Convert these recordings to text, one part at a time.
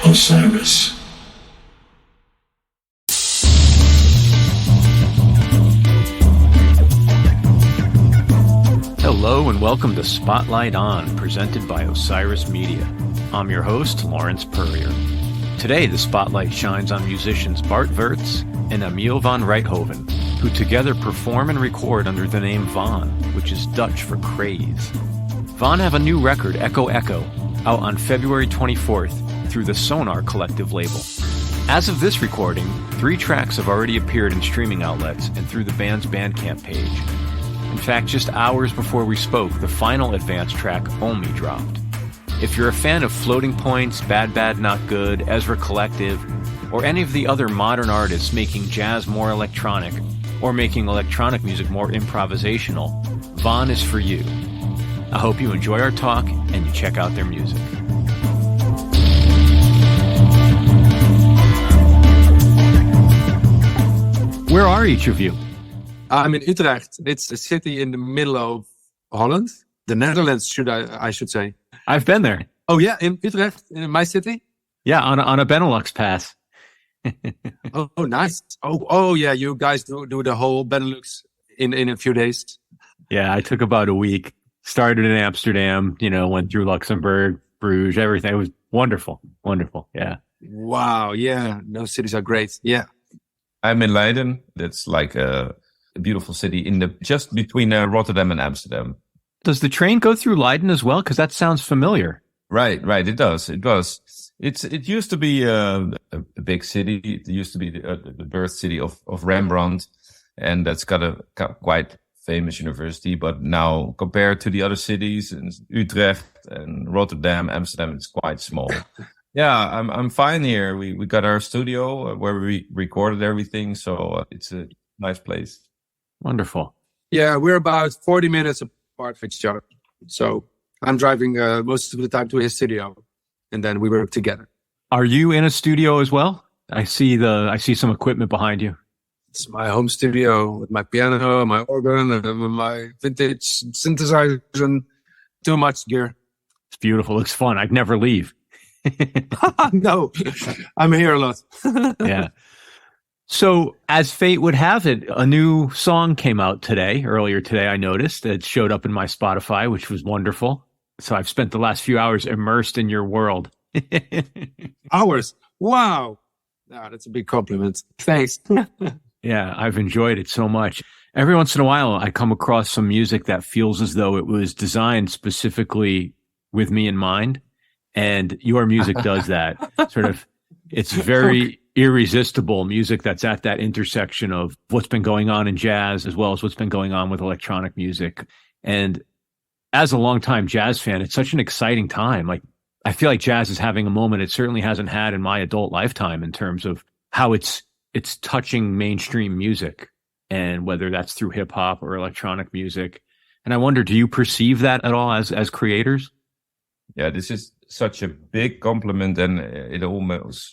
Osiris. Hello and welcome to Spotlight On, presented by Osiris Media. I'm your host, Lawrence Purrier. Today, the spotlight shines on musicians Bart Wirtz and Emiel van Rijthoven, who together perform and record under the name WAAN, which is Dutch for Craze. WAAN have a new record, Echo Echo, out on February 24th through the Sonar Kollektiv label. As of this recording, 3 tracks have already appeared in streaming outlets and through the band's bandcamp page. In fact, just hours before we spoke, the final advanced track, Omi, dropped. If you're a fan of Floating Points, Bad Bad Not Good, Ezra Collective, or any of the other modern artists making jazz more electronic, or making electronic music more improvisational, WAAN is for you. I hope you enjoy our talk and you check out their music. Where are each of you? I'm in Utrecht. It's a city in the middle of Holland. The Netherlands, I should say. I've been there. Oh yeah, in Utrecht, in my city? Yeah, on a Benelux pass. Oh, nice. Oh yeah, you guys do the whole Benelux in a few days. Yeah, I took about a week. Started in Amsterdam, went through Luxembourg, Bruges, everything. It was wonderful. Wonderful. Yeah. Wow. Yeah. Those cities are great. Yeah. I'm in Leiden. That's like a beautiful city just between Rotterdam and Amsterdam. Does the train go through Leiden as well? Because that sounds familiar. Right. It does. It used to be a big city. It used to be the birth city of Rembrandt, and that's got a quite famous university. But now, compared to the other cities, in Utrecht and Rotterdam, Amsterdam, it's quite small. Yeah, I'm fine here. We got our studio where we recorded everything, so it's a nice place. Wonderful. Yeah, we're about 40 minutes apart from each other. So I'm driving most of the time to his studio, and then we work together. Are you in a studio as well? I see some equipment behind you. It's my home studio with my piano, my organ, and my vintage synthesizer, and too much gear. It's beautiful. It's fun. I'd never leave. No, I'm here a lot. Yeah. So, as fate would have it, a new song came out earlier today, I noticed. It showed up in my Spotify, which was wonderful. So I've spent the last few hours immersed in your world. Hours? Wow. That's a big compliment. Thanks. Yeah, I've enjoyed it so much. Every once in a while, I come across some music that feels as though it was designed specifically with me in mind. And your music does that. It's very irresistible music that's at that intersection of what's been going on in jazz as well as what's been going on with electronic music. And as a longtime jazz fan, it's such an exciting time. Like, I feel like jazz is having a moment it certainly hasn't had in my adult lifetime in terms of how it's touching mainstream music, and whether that's through hip hop or electronic music. And I wonder, do you perceive that at all as creators? Yeah, this is such a big compliment, and it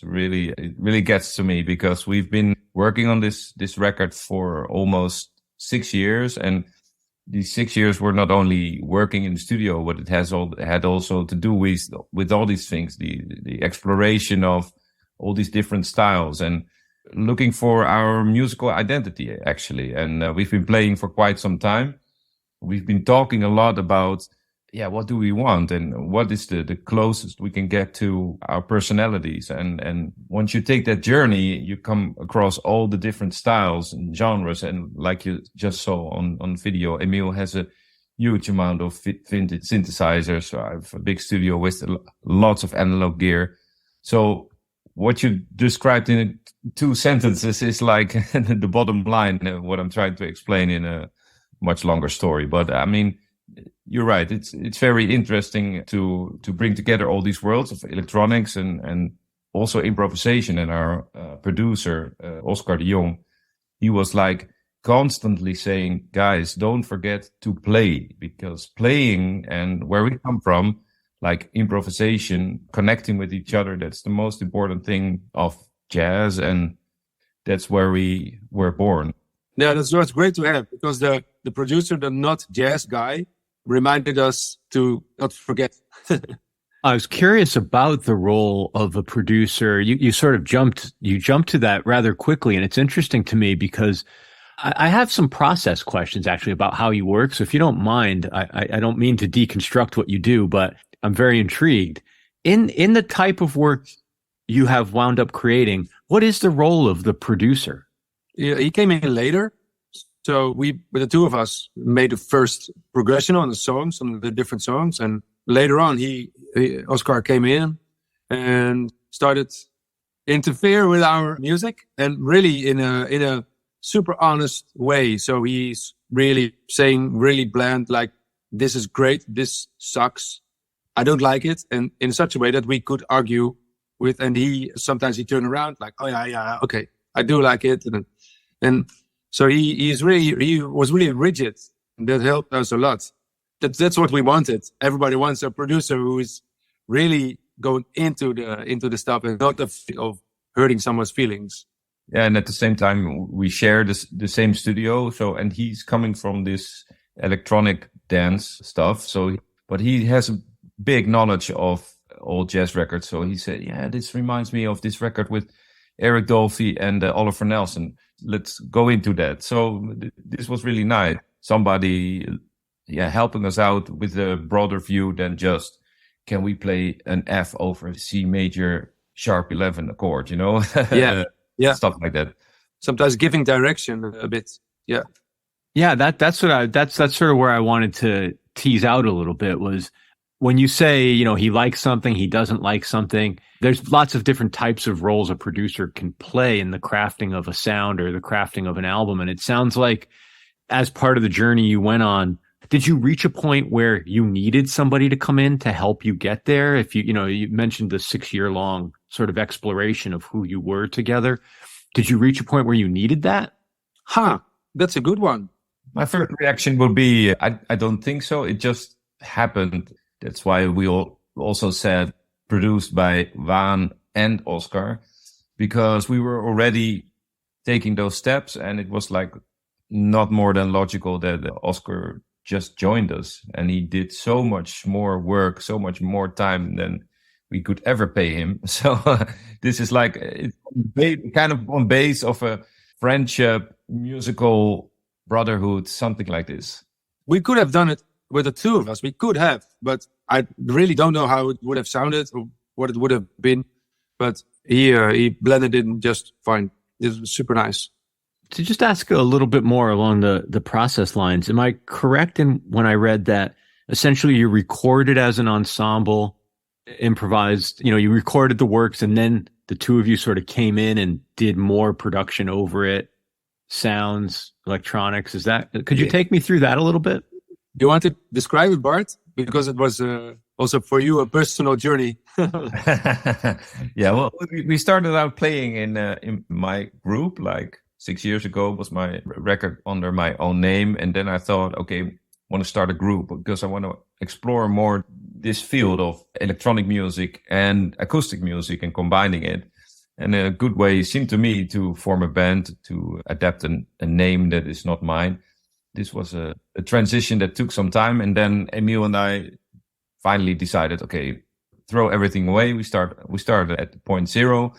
really gets to me, because we've been working on this record for almost 6 years, and these 6 years were not only working in the studio, but it had also to do with all these things, the exploration of all these different styles and looking for our musical identity, actually. And we've been playing for quite some time. We've been talking a lot about, what do we want, and what is the closest we can get to our personalities. And once you take that journey, you come across all the different styles and genres. And like you just saw on video, Emiel has a huge amount of vintage synthesizers. So I have a big studio with lots of analog gear. So what you described in 2 sentences is like the bottom line, what I'm trying to explain in a much longer story. But I mean, you're right. It's very interesting to bring together all these worlds of electronics and also improvisation. And our producer, Oscar de Jong, he was like constantly saying, guys, don't forget to play, because playing, and where we come from, like improvisation, connecting with each other, that's the most important thing of jazz, and that's where we were born. Yeah, that's great to have, because the producer, the not jazz guy, reminded us to not forget. I was curious about the role of a producer. You sort of jumped to that rather quickly. And it's interesting to me because I have some process questions actually about how you work. So if you don't mind, I don't mean to deconstruct what you do, but I'm very intrigued. In the type of work you have wound up creating, what is the role of the producer? Yeah, he came in later. So with the two of us, made the first progression on the songs, on the different songs. And later on, Oscar came in and started interfere with our music, and really in a super honest way. So he's really saying really bland, like, this is great, this sucks, I don't like it. And in such a way that we could argue with, and sometimes he turned around like, oh yeah, okay, I do like it. And so he was really rigid, and that helped us a lot. That's what we wanted. Everybody wants a producer who is really going into the stuff and not of hurting someone's feelings. Yeah, and at the same time, we share the same studio. So, and he's coming from this electronic dance stuff. But he has a big knowledge of old jazz records. So he said, yeah, this reminds me of this record with Eric Dolphy and Oliver Nelson. Let's go into that. So this was really nice. Somebody, helping us out with a broader view than just, can we play an F over C major sharp 11 chord, Yeah. Yeah. Stuff like that. Sometimes giving direction a bit. Yeah. Yeah, that's sort of where I wanted to tease out a little bit was when you say, he likes something, he doesn't like something, there's lots of different types of roles a producer can play in the crafting of a sound or the crafting of an album. And it sounds like as part of the journey you went on, did you reach a point where you needed somebody to come in to help you get there? If you mentioned the 6-year-long sort of exploration of who you were together. Did you reach a point where you needed that? That's a good one. My first reaction would be, I don't think so. It just happened. That's why we also said produced by WAAN and Oscar, because we were already taking those steps, and it was like not more than logical that Oscar just joined us, and he did so much more work, so much more time than we could ever pay him. So this is like kind of on base of a friendship, musical brotherhood, something like this. We could have done it with the two of us. We could have, but I really don't know how it would have sounded or what it would have been. But he blended in just fine. It was super nice. To just ask a little bit more along the process lines, am I correct in when I read that essentially you recorded as an ensemble, improvised, you recorded the works, and then the two of you sort of came in and did more production over it, sounds, electronics? Could you take me through that a little bit? Do you want to describe it, Bart? Because it was also for you a personal journey. Yeah, well, we started out playing in my group like 6 years ago. Was my record under my own name, and then I thought, okay, I want to start a group because I want to explore more this field of electronic music and acoustic music and combining it. And a good way seemed to me to form a band, to adapt a name that is not mine. This was a transition that took some time, and then Emiel and I finally decided, okay, throw everything away. We started at point zero,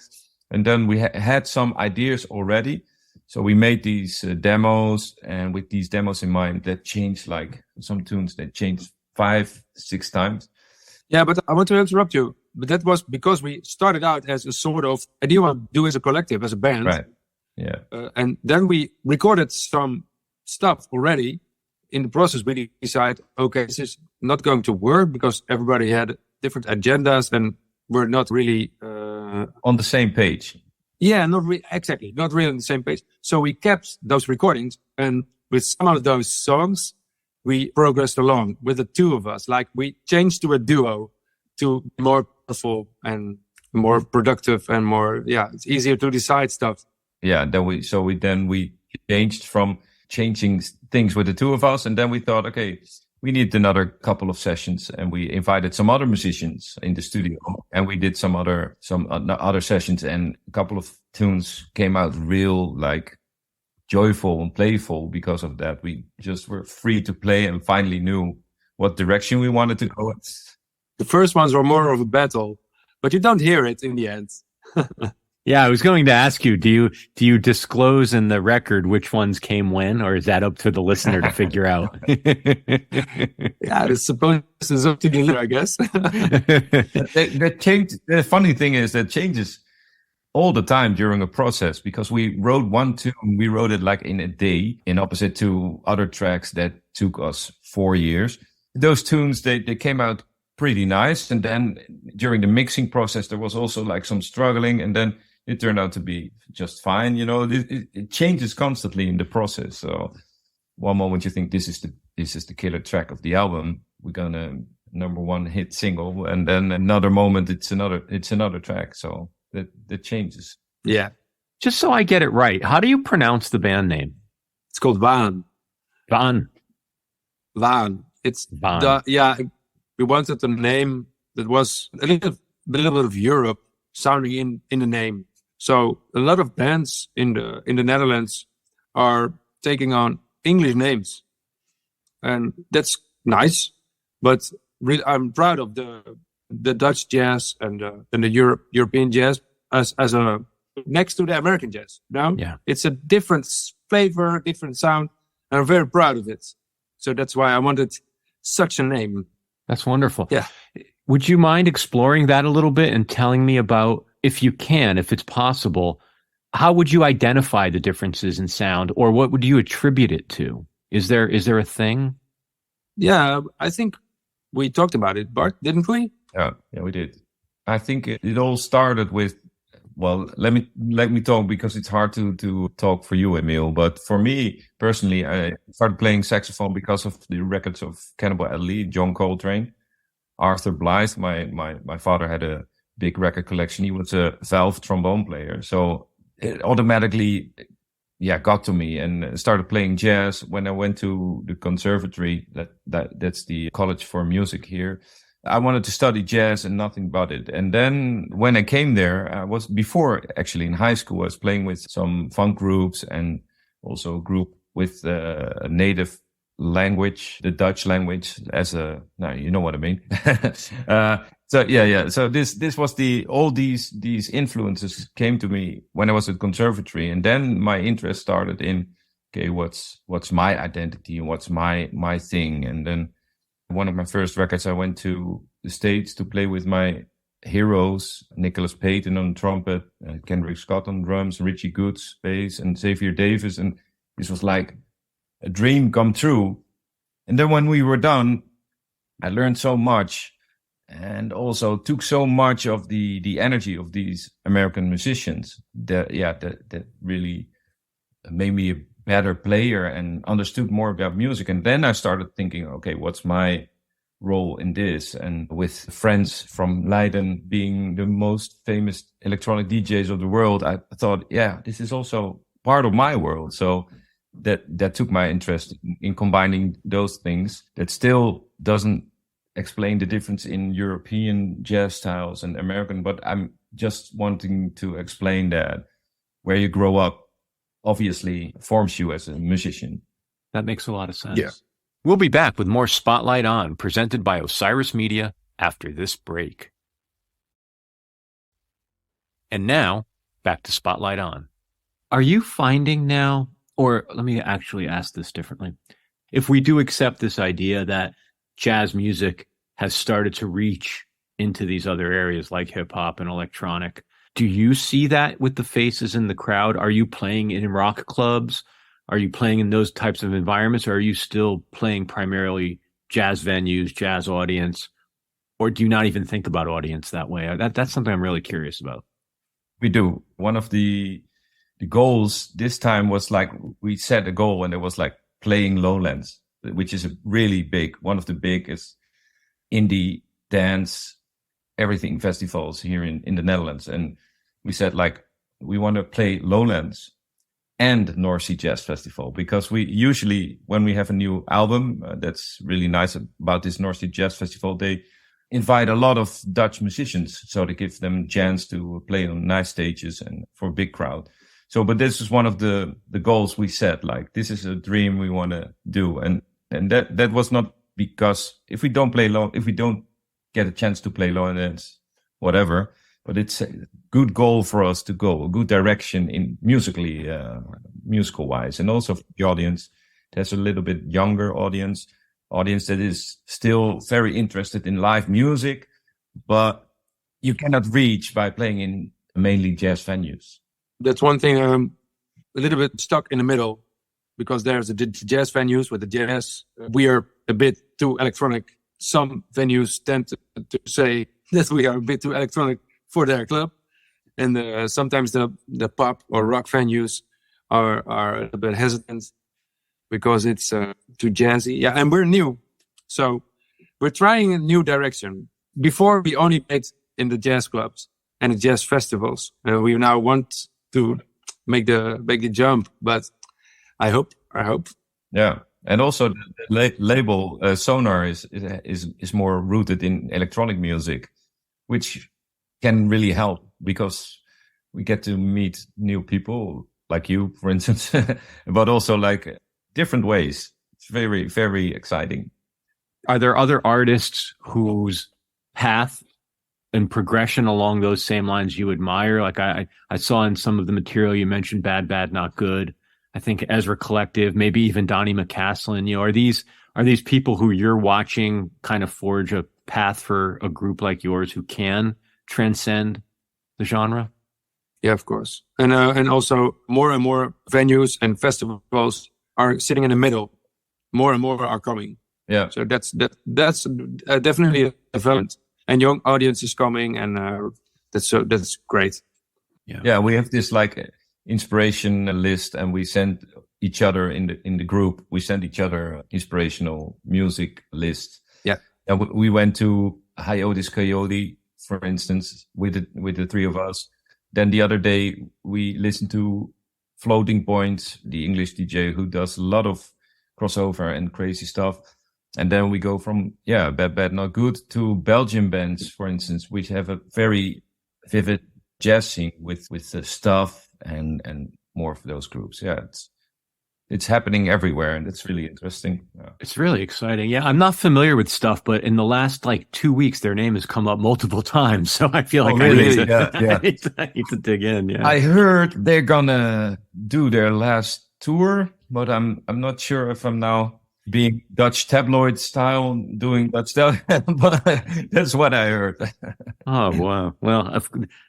and then we had some ideas already. So we made these demos, and with these demos in mind, that changed like some tunes that changed 5-6 times. Yeah, but I want to interrupt you. But that was because we started out as a sort of idea to do as a collective, as a band. Right. Yeah. And then we recorded some stuff already. In the process, we decided, okay, this is not going to work because everybody had different agendas and we're not really on the same page. Yeah, exactly. Not really on the same page. So we kept those recordings, and with some of those songs, we progressed along with the two of us. Like we changed to a duo to be more powerful and more productive and more, it's easier to decide stuff. Yeah, then we changed from changing things with the two of us, and then we thought, okay, we need another couple of sessions, and we invited some other musicians in the studio, and we did some other sessions, and a couple of tunes came out real like joyful and playful because of that. We just were free to play and finally knew what direction we wanted to go. The first ones were more of a battle, but you don't hear it in the end. Yeah, I was going to ask you, do you disclose in the record which ones came when, or is that up to the listener to figure out? Yeah, it's supposed to be up to the listener, I guess. The funny thing is that changes all the time during a process, because we wrote one tune, we wrote it like in a day, in opposite to other tracks that took us 4 years. Those tunes, they came out pretty nice. And then during the mixing process, there was also like some struggling, and then it turned out to be just fine. You know, it changes constantly in the process. So one moment you think this is the killer track of the album, we're gonna #1 hit single, and then another moment it's another track. So that changes. Yeah. Just so I get it right, how do you pronounce the band name? It's called WAAN. WAAN. It's WAAN. We wanted a name that was a little bit of Europe sounding in the name. So a lot of bands in the Netherlands are taking on English names, and that's nice. But I'm proud of the Dutch jazz and the European jazz as a next to the American jazz. Now, It's a different flavor, different sound, and I'm very proud of it. So that's why I wanted such a name. That's wonderful. Yeah. Would you mind exploring that a little bit and telling me about, if you can, if it's possible, how would you identify the differences in sound, or what would you attribute it to? Is there a thing? Yeah, I think we talked about it, Bart, didn't we? Yeah, we did. I think it all started with, well, let me talk, because it's hard to talk for you, Emiel. But for me personally, I started playing saxophone because of the records of Cannibal Adderley, John Coltrane, Arthur Blythe. My father had a big record collection. He was a valve trombone player, so it automatically, got to me, and started playing jazz when I went to the conservatory. That's the college for music here. I wanted to study jazz and nothing but it. And then when I came there, I was before actually in high school, I was playing with some funk groups and also a group with a native language, the Dutch language, now you know what I mean. So this was all these influences came to me when I was at conservatory. And then my interest started in, okay, what's my identity and what's my thing. And then one of my first records, I went to the States to play with my heroes, Nicholas Payton on trumpet, Kendrick Scott on drums, Richie Goods bass, and Xavier Davis. And this was like a dream come true. And then when we were done, I learned so much, and also took so much of the energy of these American musicians that really made me a better player and understood more about music. And then I started thinking, okay, what's my role in this? And with friends from Leiden being the most famous electronic DJs of the world, I thought, this is also part of my world. So that took my interest in combining those things. That still doesn't explain the difference in European jazz styles and American, but I'm just wanting to explain that where you grow up obviously forms you as a musician. That makes a lot of sense. Yeah. We'll be back with more Spotlight On, presented by Osiris Media, after this break. And now, back to Spotlight On. Are you finding now, or let me actually ask this differently. If we do accept this idea that jazz music has started to reach into these other areas like hip hop and electronic, do you see that with the faces in the crowd? Are you playing in rock clubs? Are you playing in those types of environments? Or are you still playing primarily jazz venues, jazz audience? Or do you not even think about audience that way? That's something I'm really curious about. We do. One of the goals this time was like, we set a goal and it was like playing Lowlands, which is a really big, one of the biggest indie dance, everything festivals here in the Netherlands. And we said like, we want to play Lowlands and North Sea Jazz Festival, because we usually, when we have a new album, that's really nice about this North Sea Jazz Festival, they invite a lot of Dutch musicians. So they give them a chance to play on nice stages and for a big crowd. So, but this is one of the goals we set, like, this is a dream we want to do. And that was not because if we don't get a chance to play line dance, whatever. But it's a good goal for us to go, a good direction in musical wise, and also for the audience. There's a little bit younger audience that is still very interested in live music, but you cannot reach by playing in mainly jazz venues. That's one thing I'm a little bit stuck in the middle, because there's the jazz venues with the jazz. We are a bit too electronic. Some venues tend to say that we are a bit too electronic for their club. And sometimes the pop or rock venues are a bit hesitant because it's too jazzy. Yeah, and we're new. So we're trying a new direction. Before, we only played in the jazz clubs and the jazz festivals. We now want to make the jump, but I hope. Yeah. And also the label Sonar is more rooted in electronic music, which can really help because we get to meet new people like you, for instance, but also like different ways. It's very, very exciting. Are there other artists whose path and progression along those same lines you admire? Like I saw in some of the material you mentioned Bad, Bad, Not Good. I think Ezra Collective, maybe even Donnie McCaslin. You know, are these people who you're watching kind of forge a path for a group like yours who can transcend the genre? Yeah, of course. And also more and more venues and festivals are sitting in the middle. More and more are coming. Yeah. So that's definitely a development. And young audience is coming, and that's great. Yeah, we have this like inspiration list, and we send each other in the group. We send each other inspirational music lists. Yeah, and we went to Hiatus Coyote, for instance, with the three of us. Then the other day we listened to Floating Point, the English DJ who does a lot of crossover and crazy stuff. And then we go from Bad Bad Not Good to Belgian bands, for instance, which have a very vivid jazz scene with the stuff and more of those groups. Yeah, it's happening everywhere, and it's really interesting. Yeah. It's really exciting. Yeah, I'm not familiar with stuff, but in the last 2 weeks, their name has come up multiple times. So I feel like I need to dig in. Yeah, I heard they're gonna do their last tour, but I'm not sure if I'm now being Dutch tabloid style, doing Dutch style, but that's what I heard. Oh, wow. Well,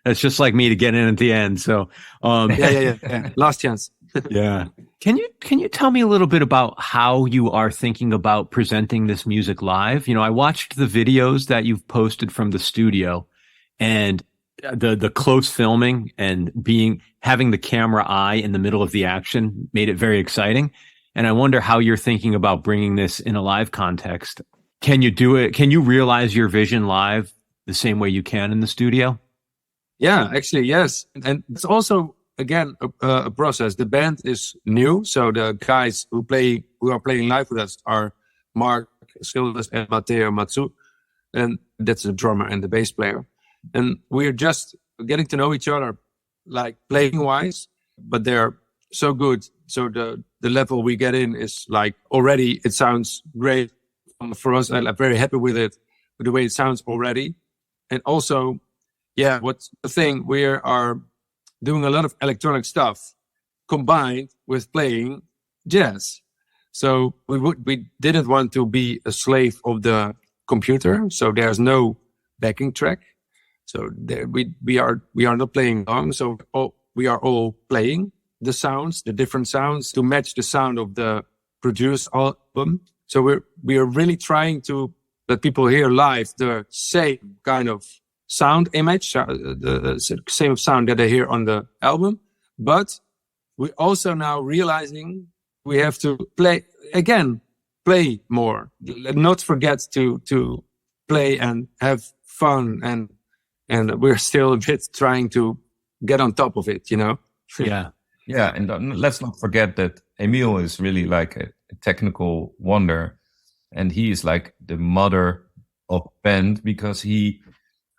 that's just like me to get in at the end. So, yeah. Last chance. Yeah. Can you tell me a little bit about how you are thinking about presenting this music live? You know, I watched the videos that you've posted from the studio, and the close filming and having the camera eye in the middle of the action made it very exciting. And I wonder how you're thinking about bringing this in a live context. Can you do it? Can you realize your vision live the same way you can in the studio? Yeah, actually, yes. And it's also, again, a process. The band is new. So the guys who are playing live with us are Mark Schilders and Matteo Matsu. And that's the drummer and the bass player. And we're just getting to know each other, like playing wise, but they're so good. So the level we get in is like already it sounds great for us. I'm very happy with it, with the way it sounds already. And also, what's the thing? We are doing a lot of electronic stuff combined with playing jazz. So we didn't want to be a slave of the computer. So there's no backing track. So we are not playing along. So we are all playing the sounds, the different sounds, to match the sound of the produced album. So we are really trying to let people hear live the same kind of sound image, the same sound that they hear on the album. But we also now realizing we have to play more, not forget to play and have fun, and we're still a bit trying to get on top of it, you know? Yeah. Yeah, and let's not forget that Emiel is really like a technical wonder, and he is like the mother of band because he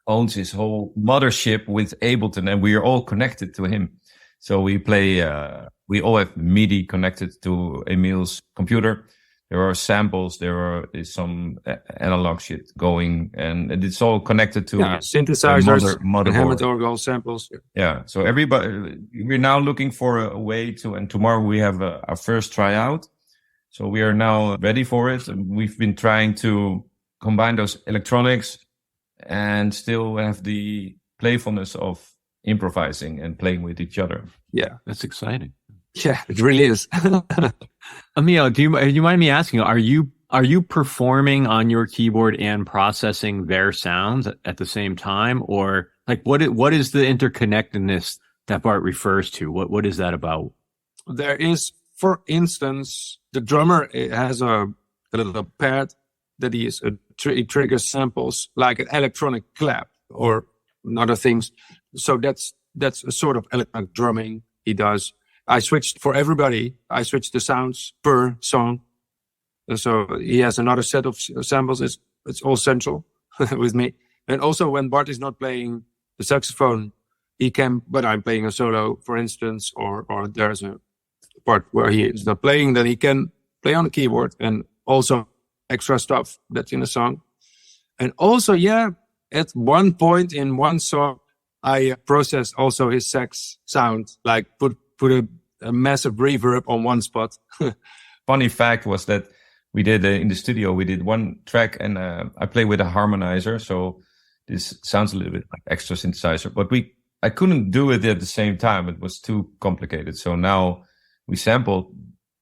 owns his whole mothership with Ableton, and we are all connected to him. So we play, we all have MIDI connected to Emiel's computer, there are samples, there is some analog shit going, and it's all connected to synthesizers, motherboard. Hammond orgel samples. Yeah, so everybody, we're now looking for a way to, and tomorrow we have our first tryout. So we are now ready for it. We've been trying to combine those electronics and still have the playfulness of improvising and playing with each other. Yeah, that's exciting. Yeah, it really is. Emiel, do you mind me asking, are you performing on your keyboard and processing their sounds at the same time? Or like what is the interconnectedness that Bart refers to? What is that about? There is, for instance, the drummer has a little pad that he triggers samples like an electronic clap or other things. So that's a sort of electronic drumming he does. I switched for everybody. I switched the sounds per song. So he has another set of samples. It's all central with me. And also when Bart is not playing the saxophone, he can, but I'm playing a solo, for instance, or there's a part where he is not playing, then he can play on the keyboard and also extra stuff that's in the song. And also, at one point in one song, I processed also his sax sound, like put a massive reverb on one spot. Funny fact was that we did in the studio, we did one track and I play with a harmonizer. So this sounds a little bit like extra synthesizer, but I couldn't do it at the same time. It was too complicated. So now we sampled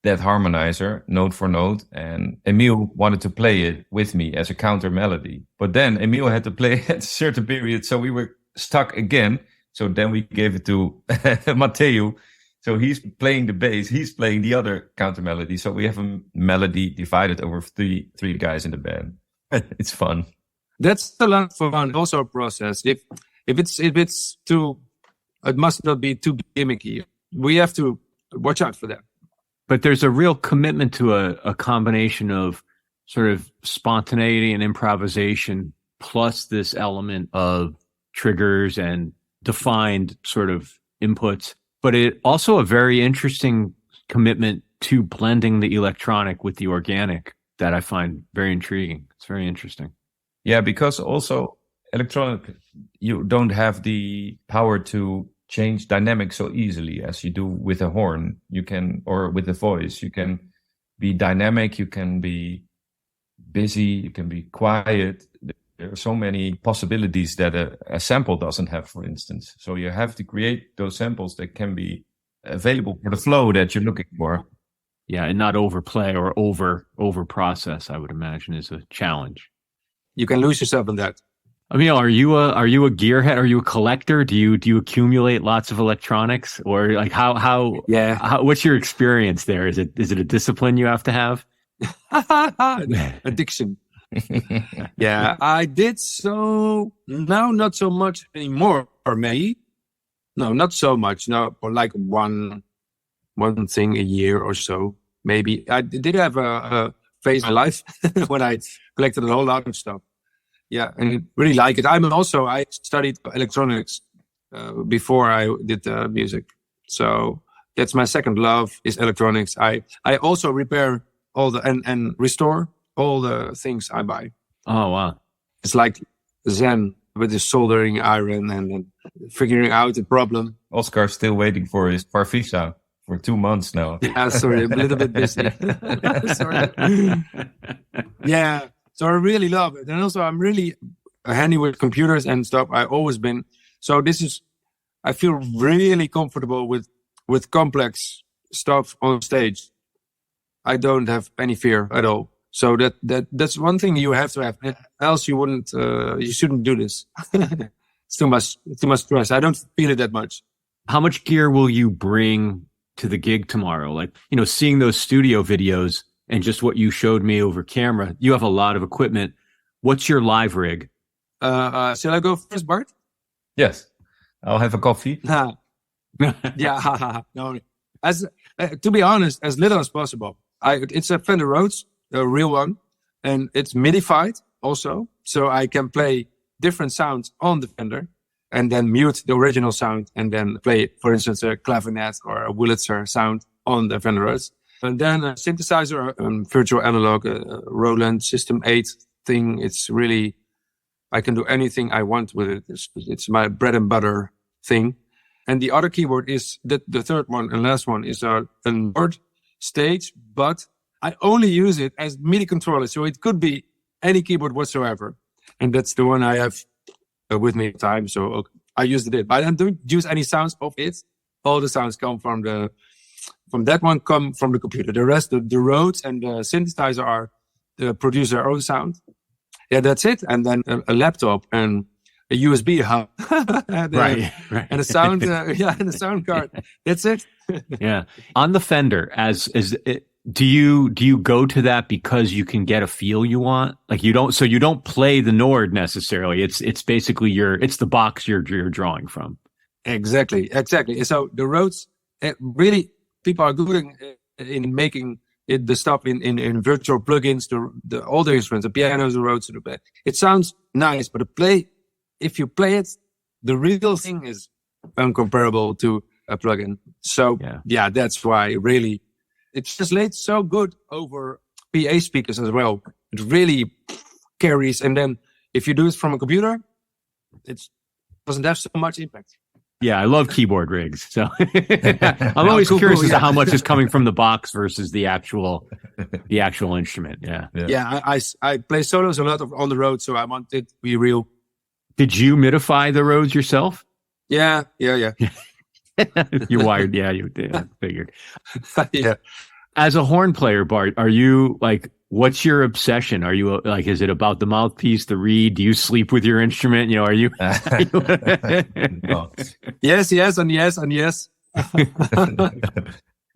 that harmonizer note for note, and Emiel wanted to play it with me as a counter melody. But then Emiel had to play at a certain period, so we were stuck again. So then we gave it to Matteo. So he's playing the bass, he's playing the other counter melody. So we have a melody divided over three guys in the band. It's fun. That's a lot of fun. Also a process. If it's too, it must not be too gimmicky. We have to watch out for that. But there's a real commitment to a combination of sort of spontaneity and improvisation, plus this element of triggers and defined sort of inputs. But it also a very interesting commitment to blending the electronic with the organic that I find very intriguing. It's very interesting. Yeah, because also electronic, you don't have the power to change dynamics so easily as you do with a horn. You can, or with a voice, you can be dynamic, you can be busy, you can be quiet. There are so many possibilities that a sample doesn't have, for instance. So you have to create those samples that can be available for the flow that you're looking for. Yeah, and not overplay or over process, I would imagine, is a challenge. You can lose yourself in that. Emiel, are you a gearhead? Are you a collector? Do you accumulate lots of electronics, or like how? Yeah. What's your experience there? Is it a discipline you have to have? Addiction. Yeah, I did so. Now not so much anymore. Or maybe no, not so much. No, or like one thing a year or so. Maybe I did have a phase in my life when I collected a whole lot of stuff. Yeah, and I really like it. I studied electronics before I did music. So that's my second love is electronics. I also repair all the and restore all the things I buy. Oh, wow. It's like Zen with the soldering iron and figuring out the problem. Oscar's still waiting for his Farfisa for 2 months now. Yeah, sorry, I'm a little bit busy. Sorry. Yeah. So I really love it. And also I'm really handy with computers and stuff. I've always been. So I feel really comfortable with complex stuff on stage. I don't have any fear at all. So that's one thing you have to have. Else you wouldn't, you shouldn't do this. It's too much stress. I don't feel it that much. How much gear will you bring to the gig tomorrow? Like, seeing those studio videos, and just what you showed me over camera, you have a lot of equipment. What's your live rig? Shall I go first, Bart? Yes. I'll have a coffee. Yeah. No. To be honest, as little as possible. It's a Fender Rhodes, a real one, and it's midified also. So I can play different sounds on the Fender and then mute the original sound and then play, for instance, a clavinet or a Wurlitzer sound on the Fender Rhodes. And then a synthesizer, virtual analog, Roland System 8 thing. It's really, I can do anything I want with it. It's my bread and butter thing. And the other keyboard is the third one and last one is a Nord stage, but I only use it as MIDI controller. So it could be any keyboard whatsoever. And that's the one I have with me at the time. So I used it, but I don't use any sounds of it. All the sounds come from that one, come from the computer. The rest, the Rhodes and the synthesizer produce their own sound. Yeah, that's it. And then a laptop and a USB hub, and, right. and a sound, and a sound card. That's it. Yeah. On the Fender, do you go to that because you can get a feel you want? Like you don't play the Nord necessarily. It's basically it's the box you're drawing from. Exactly. So the Rhodes, really, people are good in making the stuff in virtual plugins, the older instruments, the pianos, the Rhodes, it sounds nice, but if you play it, the real thing is uncomparable to a plugin. So yeah, that's why really it translates so good over PA speakers as well. It really carries. And then if you do it from a computer, it doesn't have so much impact. Yeah, I love keyboard rigs. So I'm always curious as to how much is coming from the box versus the actual instrument. Yeah. I play solos a lot on the road, so I want it to be real. Did you midify the Rhodes yourself? Yeah. You wired, you did. I figured. Yeah. As a horn player, Bart, are you like, what's your obsession? Are you like, is it about the mouthpiece, the reed? Do you sleep with your instrument? Are you? No. Yes, and yes.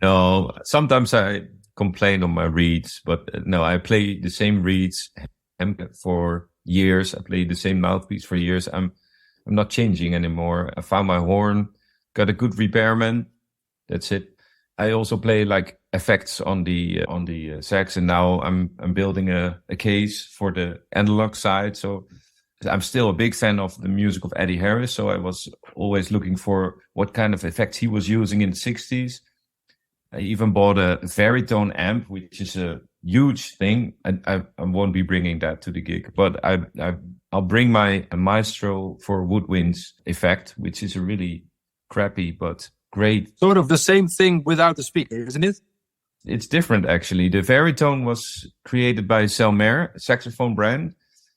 No, sometimes I complain on my reeds, but no, I play the same reeds for years. I played the same mouthpiece for years. I'm not changing anymore. I found my horn, got a good repairman. That's it. I also play like effects on the sax, and now I'm building a case for the analog side. So I'm still a big fan of the music of Eddie Harris. So I was always looking for what kind of effects he was using in the 60s. I even bought a Veritone amp, which is a huge thing. I won't be bringing that to the gig, but I'll bring my Maestro for woodwinds effect, which is a really crappy but great. Sort of the same thing without the speaker, isn't it? It's different, actually. The Veritone was created by Selmer, a saxophone brand.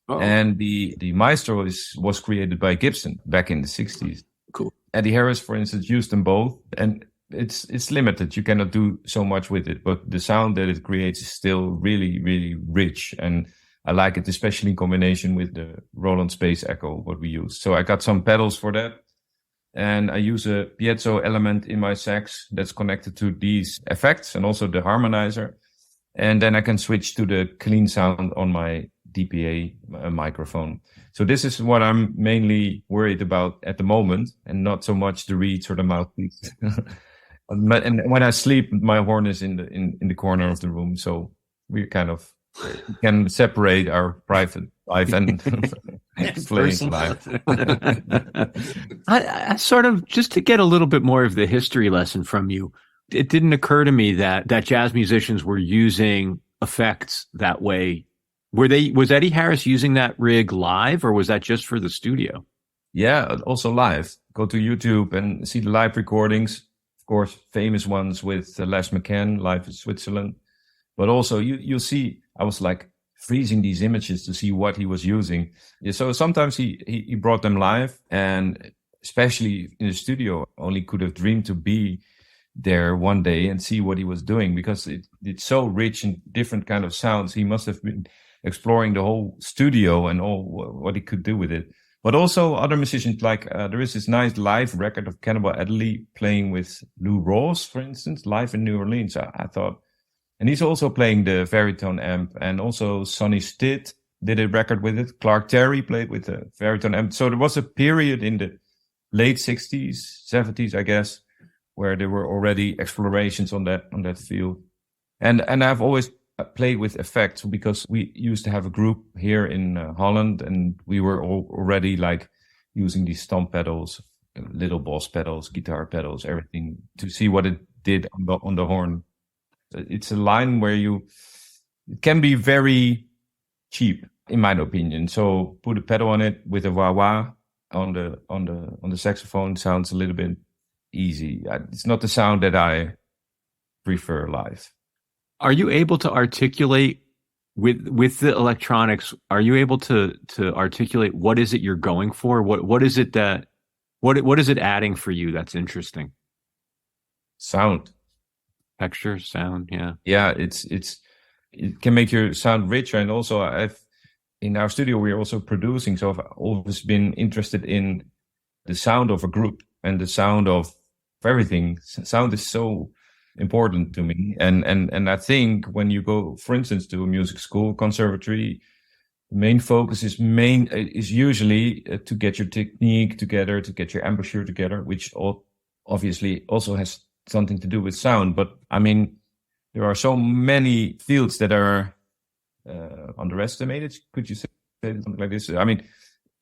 Uh-oh. And the Maestro was created by Gibson back in the 60s. Cool. Eddie Harris, for instance, used them both. And it's limited. You cannot do so much with it. But the sound that it creates is still really, really rich. And I like it, especially in combination with the Roland Space Echo, what we use. So I got some pedals for that. And I use a piezo element in my sax that's connected to these effects and also the harmonizer. And then I can switch to the clean sound on my DPA microphone. So this is what I'm mainly worried about at the moment, and not so much the reeds or the mouthpiece. And when I sleep, my horn is in the corner of the room. So we can separate our private life and playing live. I sort of, just to get a little bit more of the history lesson from you, it didn't occur to me that jazz musicians were using effects that way. Was Eddie Harris using that rig live, or was that just for the studio? Yeah, also live. Go to YouTube and see the live recordings. Of course, famous ones with Les McCann live in Switzerland. But also you'll see, I was like freezing these images to see what he was using. Yeah, so sometimes he brought them live, and especially in the studio, only could have dreamed to be there one day and see what he was doing, because it's so rich in different kind of sounds. He must have been exploring the whole studio and all what he could do with it. But also other musicians, like there is this nice live record of Cannibal Adderley playing with Lou Rawls, for instance, live in New Orleans. I thought, and he's also playing the Veritone amp, and also Sonny Stitt did a record with it. Clark Terry played with the Veritone amp. So there was a period in the late 60s, 70s, I guess, where there were already explorations on that field. And I've always played with effects, because we used to have a group here in Holland, and we were already like using these stomp pedals, little boss pedals, guitar pedals, everything, to see what it did on the horn. it's a line where it can be very cheap, in my opinion. So put a pedal on it with a wah-wah on the saxophone sounds a little bit easy. It's not the sound that I prefer live. Are you able to articulate with the electronics? Are you able to articulate what is it you're going for? What is it that what is it adding for you that's interesting? Sound, texture, sound. Yeah. It can make your sound richer, and also in our studio we're also producing. So I've always been interested in the sound of a group and the sound of everything. Sound is so important to me, and I think when you go, for instance, to a music school, conservatory, the main focus is usually to get your technique together, to get your embouchure together, which obviously also has something to do with sound. But I mean, there are so many fields that are underestimated. Could you say something like this? I mean,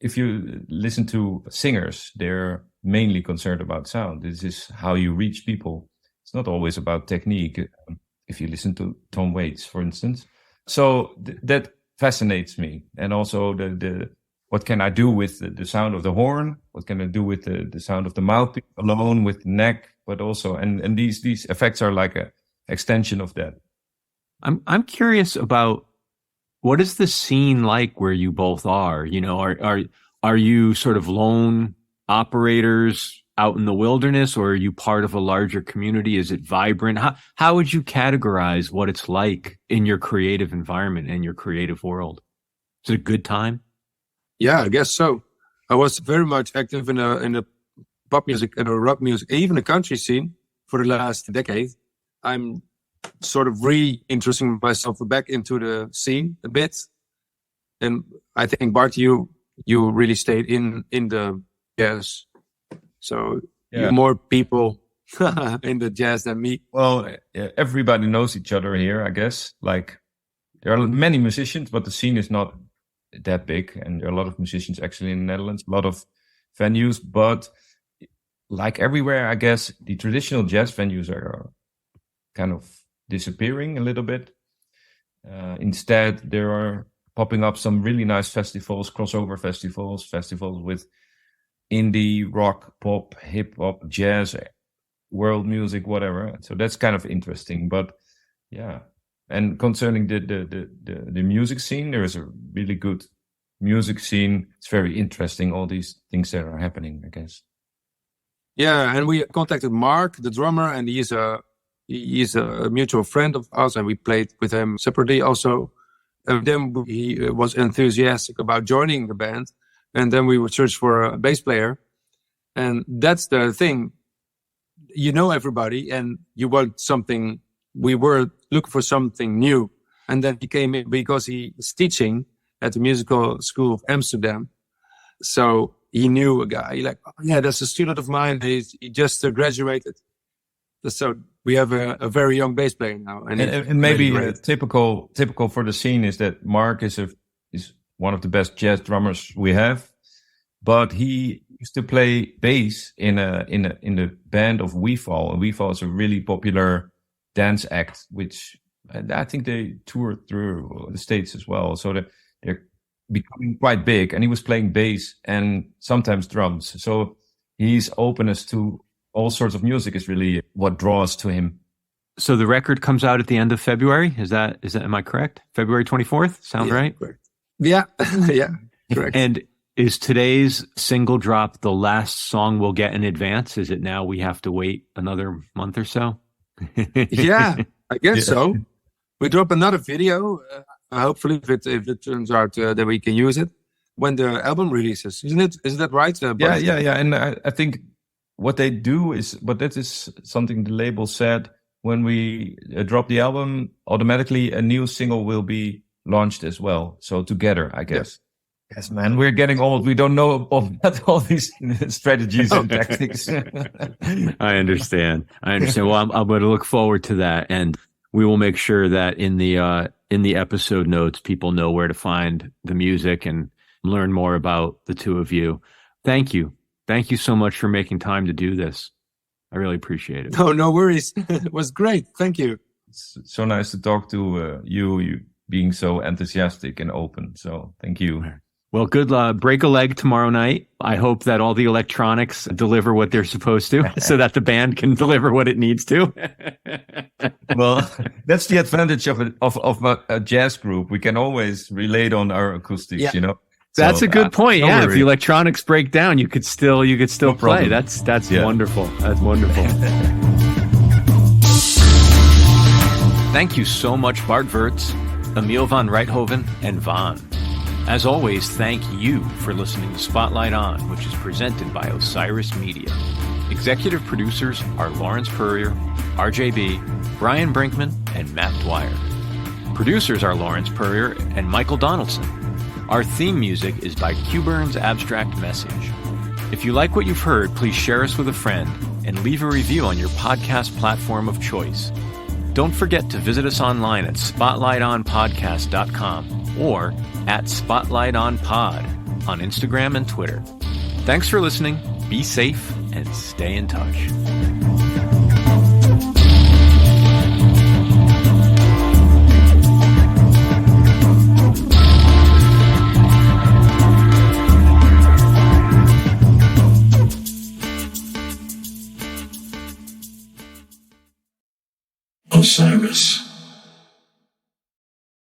if you listen to singers, they're mainly concerned about sound. This is how you reach people. It's not always about technique. If you listen to Tom Waits, for instance. So that fascinates me. And also the what can I do with the sound of the horn? What can I do with the sound of the mouthpiece alone, with the neck? But also, and these effects are like a extension of that. I'm curious about, what is the scene like where you both are? You know, are you sort of lone operators out in the wilderness, or are you part of a larger community? Is it vibrant? How would you categorize what it's like in your creative environment and your creative world? Is it a good time? Yeah, I guess so. I was very much active in the pop music and the rock music, even the country scene for the last decade. I'm sort of reintroducing myself back into the scene a bit. And I think, Bart, you really stayed in the jazz. So you're more people in the jazz than me. Well, everybody knows each other here, I guess. Like, there are many musicians, but the scene is not that big. And there are a lot of musicians actually in the Netherlands, a lot of venues. But like everywhere, I guess, the traditional jazz venues are kind of disappearing a little bit. Instead, there are popping up some really nice festivals, crossover festivals with indie, rock, pop, hip hop, jazz, world music, whatever. So that's kind of interesting. But yeah, and concerning the music scene, there is a really good music scene. It's very interesting, all these things that are happening, I guess. Yeah, and we contacted Mark, the drummer, and he's a mutual friend of us, and we played with him separately also. And then he was enthusiastic about joining the band. And then we would search for a bass player. And that's the thing. You know everybody, and you want something. We were looking for something new. And then he came in because he was teaching at the musical school of Amsterdam. So he knew a guy. Like, oh, yeah, that's a student of mine. He just graduated. So we have a very young bass player now. And maybe typical for the scene is that Mark is one of the best jazz drummers we have, but he used to play bass in the band of WeFall. And WeFall is a really popular dance act, which I think they toured through the States as well. So they're becoming quite big. And he was playing bass and sometimes drums. So his openness to all sorts of music is really what draws to him. So the record comes out at the end of February. Is that am I correct? February 24th? Sound right? Correct. Yeah. Yeah. Correct. And is today's single drop the last song we'll get in advance? Is it now we have to wait another month or so? Yeah, I guess so. We drop another video. Hopefully, if it turns out that we can use it when the album releases, isn't it? Is that right? Yeah. And I think what they do is, but that is something the label said. When we drop the album, automatically a new single will be launched as well. So together, I guess. Yes, man, we're getting old. We don't know about all these strategies and tactics. I understand. Well, I'm going to look forward to that, and we will make sure that in the episode notes, people know where to find the music and learn more about the two of you. Thank you. Thank you so much for making time to do this. I really appreciate it. No worries. It was great. Thank you. It's so nice to talk to you being so enthusiastic and open. So thank you. Well, good luck. Break a leg tomorrow night. I hope that all the electronics deliver what they're supposed to so that the band can deliver what it needs to. Well, that's the advantage of a jazz group. We can always relate on our acoustics, you know. That's a good point. Don't Yeah, worry. if the electronics break down, you could still play. problem. That's wonderful. That's wonderful. Thank you so much, Bart Wirtz, Emiel van Rijthoven, and WAAN. As always, thank you for listening to Spotlight On, which is presented by Osiris Media. Executive producers are Lawrence Purrier, RJB, Brian Brinkman, and Matt Dwyer. Producers are Lawrence Purrier and Michael Donaldson. Our theme music is by Q-Burn's Abstract Message. If you like what you've heard, please share us with a friend and leave a review on your podcast platform of choice. Don't forget to visit us online at spotlightonpodcast.com or at SpotlightOnPod on Instagram and Twitter. Thanks for listening, be safe, and stay in touch. Osiris.